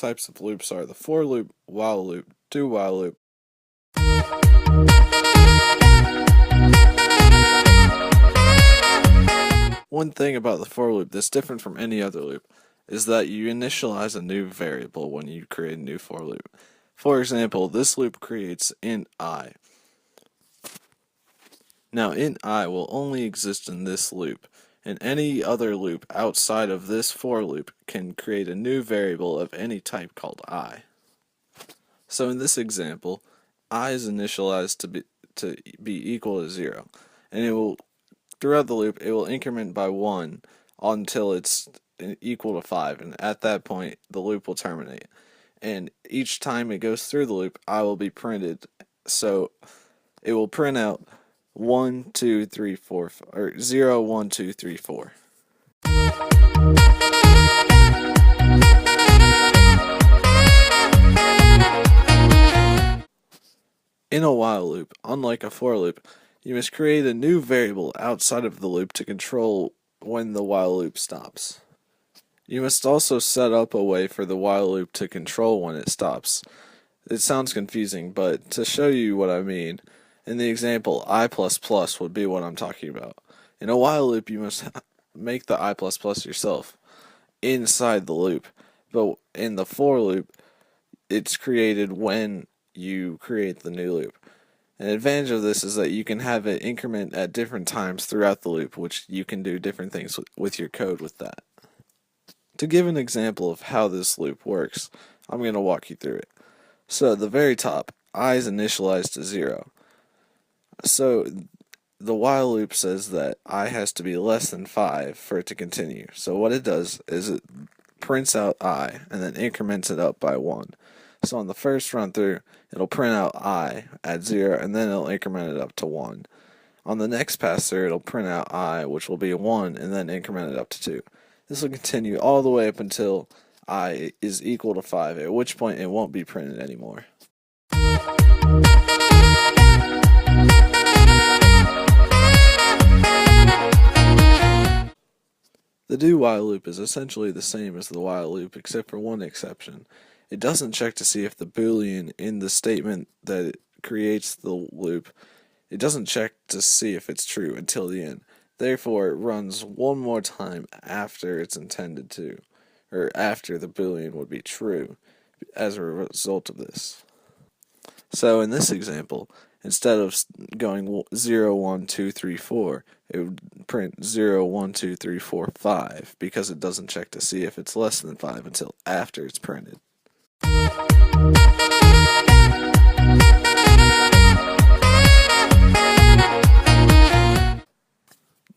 types of loops are the for loop, while loop, do while loop. One thing about the for loop that's different from any other loop is that you initialize a new variable when you create a new for loop. For example, this loop creates int I. Now int I will only exist in this loop, and any other loop outside of this for loop can create a new variable of any type called I. So in this example, I is initialized to be equal to 0, and it will, throughout the loop, it will increment by 1 until it's equal to 5, and at that point the loop will terminate. And each time it goes through the loop, I will be printed, so it will print out 1, 2, 3, 4, or 0, 1, 2, 3, 4. In a while loop, unlike a for loop, you must create a new variable outside of the loop to control when the while loop stops. You must also set up a way for the while loop to control when it stops. It sounds confusing, but to show you what I mean, in the example, I++ would be what I'm talking about. In a while loop, you must make the I++ yourself inside the loop, but in the for loop, it's created when you create the new loop. An advantage of this is that you can have it increment at different times throughout the loop, which you can do different things with your code with that. To give an example of how this loop works, I'm going to walk you through it. So at the very top, I is initialized to 0. So the while loop says that I has to be less than 5 for it to continue. So what it does is it prints out I and then increments it up by 1. So on the first run through, it'll print out I at 0 and then it'll increment it up to 1. On the next pass through, it'll print out I, which will be 1, and then increment it up to 2. This will continue all the way up until I is equal to 5, at which point it won't be printed anymore. The do while loop is essentially the same as the while loop except for one exception. It doesn't check to see if the boolean in the statement that it creates the loop, it doesn't check to see if it's true until the end. Therefore, it runs one more time after it's intended to, or after the boolean would be true as a result of this. So in this example, instead of going 0, 1, 2, 3, 4, it would print 0, 1, 2, 3, 4, 5 because it doesn't check to see if it's less than 5 until after it's printed.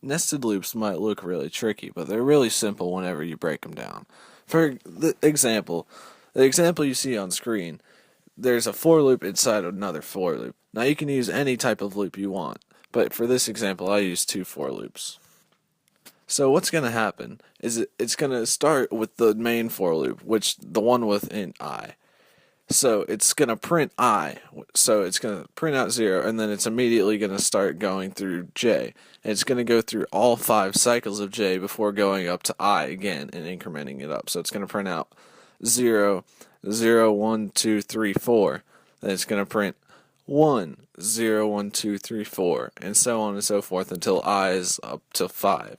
Nested loops might look really tricky, but they're really simple whenever you break them down. For the example you see on screen, there's a for loop inside another for loop. Now you can use any type of loop you want, but for this example I use 2 for loops. So what's going to happen is it's going to start with the main for loop, which the one with int I. So it's going to print I, so it's going to print out 0, and then it's immediately going to start going through j. And it's going to go through all 5 cycles of j before going up to I again and incrementing it up. So it's going to print out 0, 0, 1, 2, 3, 4. Then it's going to print 1, 0, 1, 2, 3, 4, and so on and so forth until I is up to 5.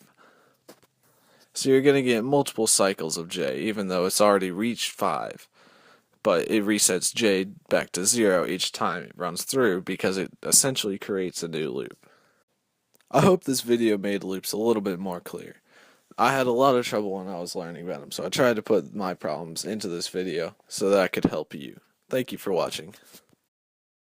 So you're going to get multiple cycles of j, even though it's already reached 5. But it resets j back to 0 each time it runs through because it essentially creates a new loop. I hope this video made loops a little bit more clear. I had a lot of trouble when I was learning about them, so I tried to put my problems into this video so that I could help you. Thank you for watching.